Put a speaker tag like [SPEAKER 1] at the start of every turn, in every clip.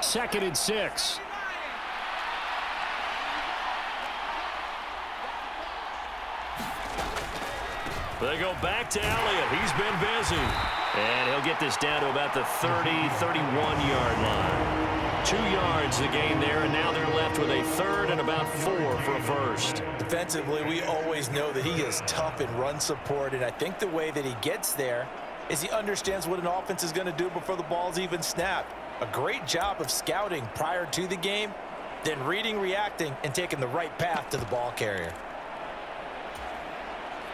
[SPEAKER 1] 2nd and 6. They go back to Elliott. He's been busy. And he'll get this down to about the 30, 31-yard line. 2 yards the gain there, and now they're left with a 3rd and about 4 for a first.
[SPEAKER 2] Defensively, we always know that he is tough in run support, and I think the way that he gets there is he understands what an offense is going to do before the ball's even snapped. A great job of scouting prior to the game, then reading, reacting, and taking the right path to the ball carrier.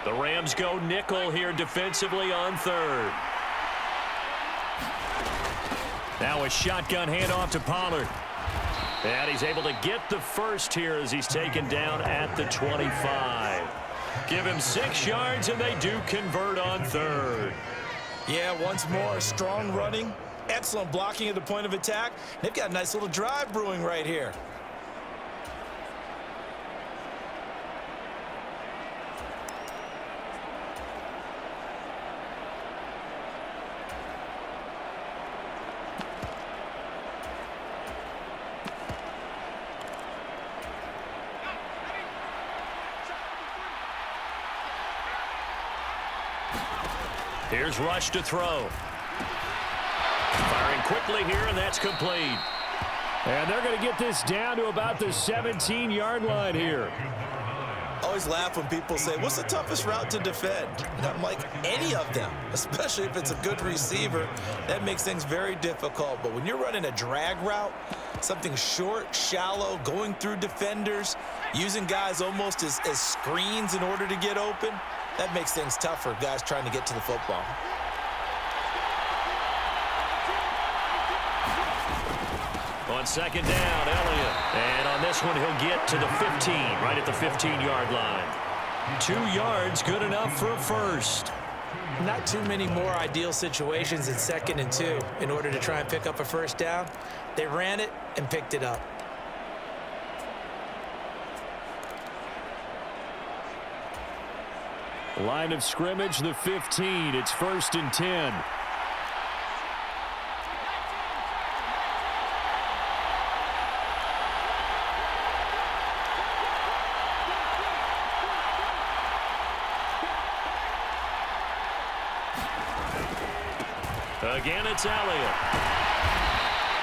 [SPEAKER 1] The Rams go nickel here defensively on 3rd. Now a shotgun handoff to Pollard. And he's able to get the first here as he's taken down at the 25. Give him 6 yards, and they do convert on 3rd.
[SPEAKER 2] Yeah, once more, strong running, excellent blocking at the point of attack. They've got a nice little drive brewing right here.
[SPEAKER 1] Here's Rush to throw. Firing quickly here, and that's complete. And they're going to get this down to about the 17-yard line here.
[SPEAKER 2] I always laugh when people say, what's the toughest route to defend? And I'm like, any of them, especially if it's a good receiver. That makes things very difficult. But when you're running a drag route, something short, shallow, going through defenders, using guys almost as screens in order to get open, that makes things tough for guys trying to get to the football.
[SPEAKER 1] On 2nd down, Elliott. And on this one, he'll get to the 15, right at the 15-yard line. 2 yards, good enough for a first.
[SPEAKER 2] Not too many more ideal situations in 2nd and 2 in order to try and pick up a first down. They ran it and picked it up.
[SPEAKER 1] Line of scrimmage, the 15. It's 1st and 10. Again, it's Elliott.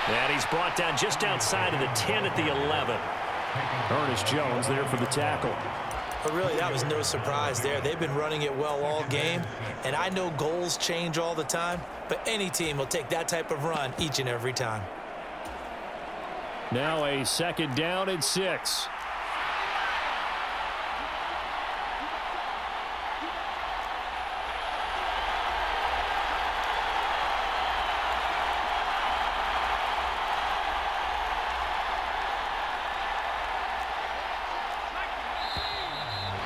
[SPEAKER 1] And he's brought down just outside of the 10 at the 11. Ernest Jones there for the tackle.
[SPEAKER 2] But really, that was no surprise there. They've been running it well all game, and I know goals change all the time, but any team will take that type of run each and every time.
[SPEAKER 1] Now a 2nd down and 6.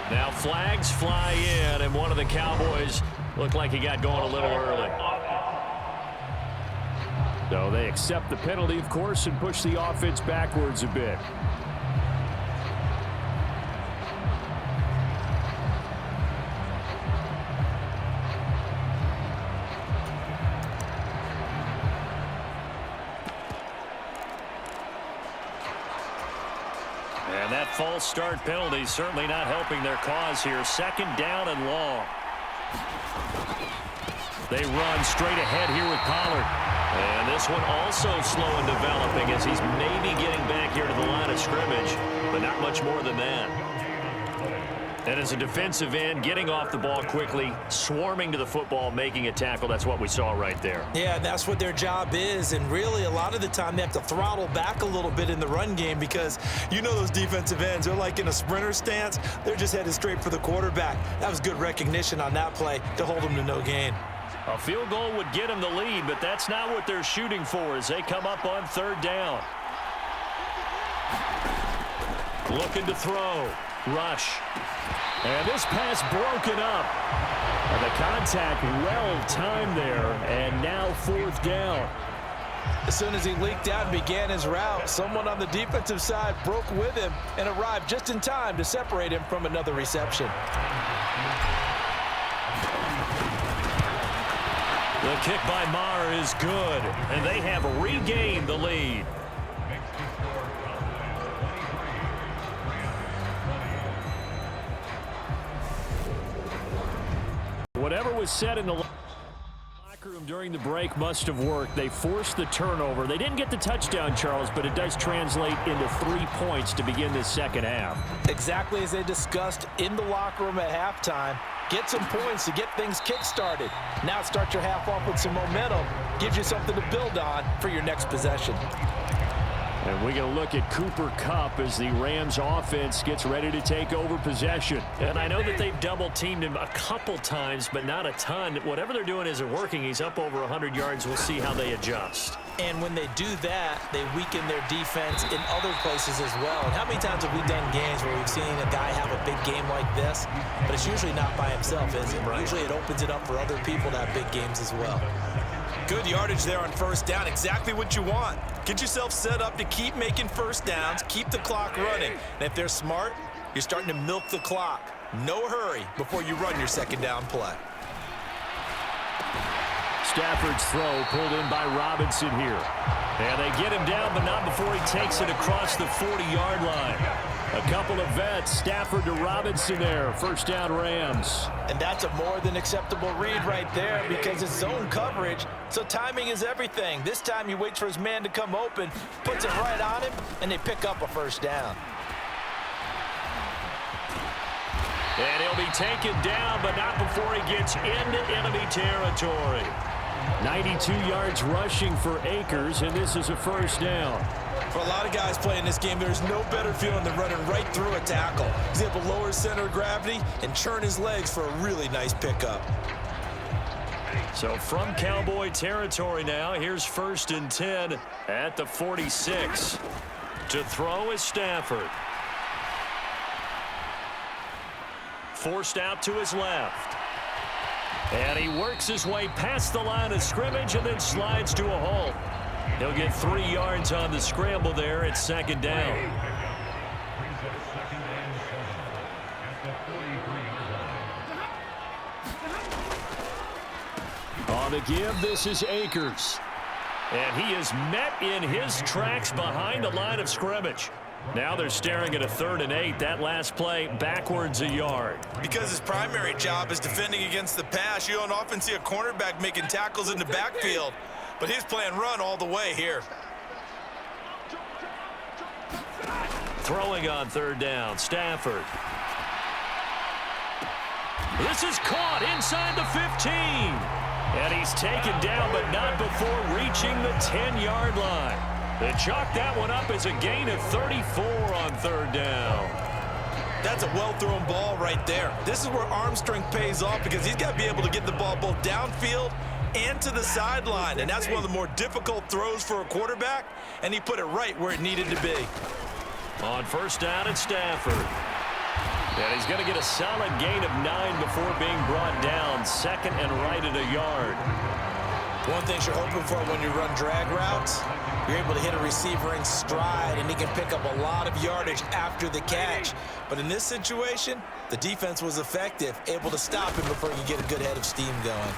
[SPEAKER 1] Now flags fly in, and one of the Cowboys looked like he got going a little early. So they accept the penalty, of course, and push the offense backwards a bit. And that false start penalty certainly not helping their cause here. 2nd down and long. They run straight ahead here with Pollard. And this one also slow in developing as he's maybe getting back here to the line of scrimmage, but not much more than that. And as a defensive end, getting off the ball quickly, swarming to the football, making a tackle, that's what we saw right there.
[SPEAKER 2] Yeah, that's what their job is, and really a lot of the time they have to throttle back a little bit in the run game because you know those defensive ends, they're like in a sprinter stance. They're just headed straight for the quarterback. That was good recognition on that play to hold them to no gain.
[SPEAKER 1] A field goal would get them the lead, but that's not what they're shooting for as they come up on 3rd down. Looking to throw. Rush. And this pass broken up. And the contact well timed there, and now 4th down.
[SPEAKER 2] As soon as he leaked out and began his route, someone on the defensive side broke with him and arrived just in time to separate him from another reception.
[SPEAKER 1] The kick by Maher is good, and they have regained the lead. whatever was said in the locker room during the break must have worked. They forced the turnover. They didn't get the touchdown, Charles, but it does translate into 3 points to begin this second half.
[SPEAKER 2] Exactly as they discussed in the locker room at halftime. Get some points to get things kick-started. Now start your half off with some momentum. Gives you something to build on for your next possession.
[SPEAKER 1] And we're going to look at Cooper Kupp as the Rams offense gets ready to take over possession. And I know that they've double-teamed him a couple times, but not a ton. Whatever they're doing isn't working. He's up over 100 yards. We'll see how they adjust.
[SPEAKER 2] And when they do that, they weaken their defense in other places as well. And how many times have we done games where we've seen a guy have a big game like this? But it's usually not by himself, is it? Right. Usually it opens it up for other people to have big games as well. Good yardage there on first down. Exactly what you want. Get yourself set up to keep making first downs, keep the clock running. And if they're smart, you're starting to milk the clock. No hurry before you run your second down play.
[SPEAKER 1] Stafford's throw pulled in by Robinson here. And they get him down, but not before he takes it across the 40-yard line. A couple of vets, Stafford to Robinson there. First down, Rams.
[SPEAKER 2] And that's a more than acceptable read right there because it's zone coverage, so timing is everything. This time he waits for his man to come open, puts it right on him, and they pick up a first down.
[SPEAKER 1] And he'll be taken down, but not before he gets into enemy territory. 92 yards rushing for Akers, and this is a first down.
[SPEAKER 2] For a lot of guys playing this game, there's no better feeling than running right through a tackle. He's able to lower his center of gravity and churn his legs for a really nice pickup.
[SPEAKER 1] So from Cowboy territory now, here's 1st and 10 at the 46. To throw is Stafford. Forced out to his left. And he works his way past the line of scrimmage and then slides to a halt. He'll get 3 yards on the scramble there at second down. On the give, this is Akers. And he is met in his tracks behind the line of scrimmage. Now they're staring at a 3rd and 8. That last play backwards a yard.
[SPEAKER 2] Because his primary job is defending against the pass, you don't often see a cornerback making tackles in the backfield. But he's playing run all the way here.
[SPEAKER 1] Throwing on 3rd down, Stafford. This is caught inside the 15. And he's taken down, but not before reaching the 10-yard line. They chalk that one up as a gain of 34 on 3rd down.
[SPEAKER 2] That's a well-thrown ball right there. This is where arm strength pays off because he's got to be able to get the ball both downfield and to the sideline. And that's one of the more difficult throws for a quarterback, and he put it right where it needed to be.
[SPEAKER 1] On 1st down, it's Stafford. And he's going to get a solid gain of 9 before being brought down. 2nd and right at a yard.
[SPEAKER 2] One thing you're hoping for when you run drag routes, you're able to hit a receiver in stride, and he can pick up a lot of yardage after the catch. But in this situation, the defense was effective, able to stop him before you get a good head of steam going.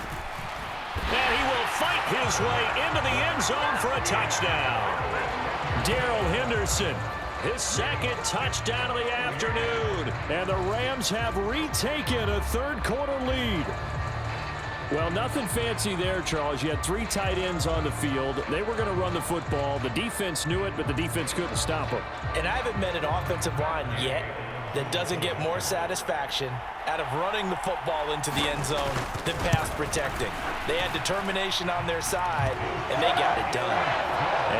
[SPEAKER 1] And he will fight his way into the end zone for a touchdown. Darrell Henderson, his 2nd touchdown of the afternoon. And the Rams have retaken a 3rd quarter lead. Well, nothing fancy there, Charles. You had 3 tight ends on the field. They were going to run the football. The defense knew it, but the defense couldn't stop them.
[SPEAKER 2] And I haven't met an offensive line yet that doesn't get more satisfaction out of running the football into the end zone than pass protecting. They had determination on their side, and they got it done.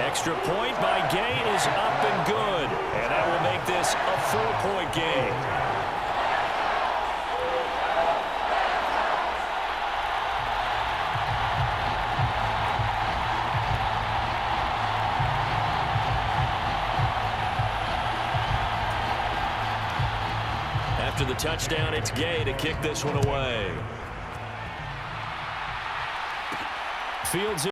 [SPEAKER 1] Extra point by Gay is up and good. And that will make this a 4-point game. After the touchdown, it's Gay to kick this one away. Fields